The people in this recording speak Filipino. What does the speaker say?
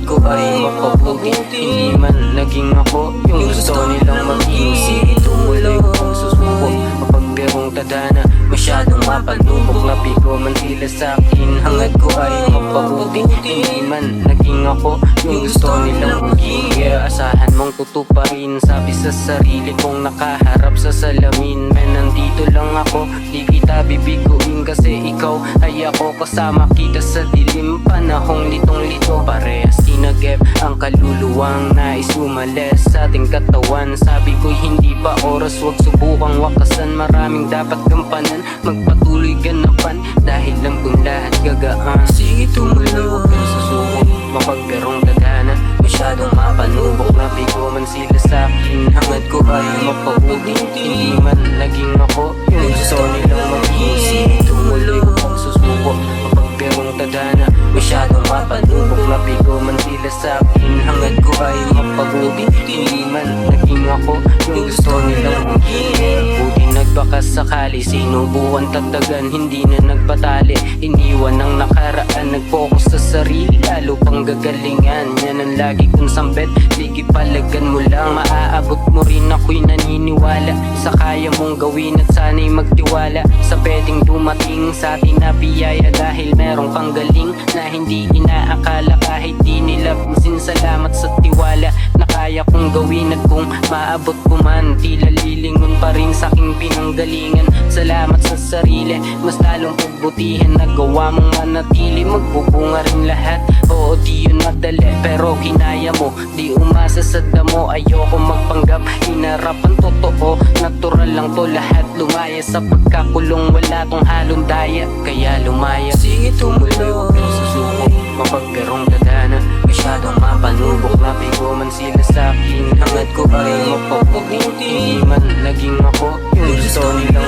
ko ay mapabuti. Hindi man naging ako yung gusto nilang maging. Sige tumuloy kung susuko, mapagperong tadhana, masyadong mapanubok. Nabigo man sila sa'kin, hangad ko ay mapabuti. Hindi man naging ako yung gusto nilang maging. Kaya asahan mong tutuparin, sabi sa sarili kong nakaharap sa salamin. Man, nandito lang ako, di kita bibiguin kasi ikaw ay ako. Kasama kita sa dilim, panahong litong-lito. Parehas sinagep ang kaluluwang nais umalis sa ating katawan. Sabi ko'y hindi pa oras, wag subukang wakasan. Maraming dapat gampanan, magpatuloy ganapan, dahil lang kung lahat gagaan. Sige tumuloy, huwag kang susuko, mapagperong tadhana, masyadong mapanubok. Nabigo man sila sa'kin, hangad ko ay mapabuti. Hindi man naging ako yung gusto nilang maging. Sige tumuloy, huwag kang susuko, mapagperong tadhana, masyadong mapanubok. Nabigo man sila sa'kin, hangad ko ay mapabuti. Hindi man naging ako yung gusto nilang maging. Buti nagbaka sakali, sinubukan tagdagan, hindi na nagpatali. Iniwan ang nakaraan, nag-focus sa sarili, lalo pang gagalingan. Yan ang lagi kong sambet, ligi palagan mo lang, maaabot mo rin. Ako'y naniniwala sa kaya mong gawin at sana'y magtiwala sa pwedeng dumating sa atin na biyaya. Dahil meron kang galing na hindi inaakala, kahit di nila pansin. Salamat sa tiwala na kaya kong gawin, at kung maabot ko man, tila lilingon pa rin sa aking pinanggalingan. Salamat sa sarili, mas lalong pagbutihan. Nagawa mong manatili, magbubunga rin lahat. Oo, di yun madali, pero kinaya mo. Di umasa sa damo, ayoko magpanggap. Hinarapan totoo, natural lang to lahat. Lumaya sa pagkakulong, wala tong halong daya, kaya lumaya. Sige tumuloy, huwag kang susuko, mapagperong tadhana, masyadong mapanubok. Nabigo man sila sa'kin, hangad ko ay mapabuti. Hindi man naging ako yung gusto nilang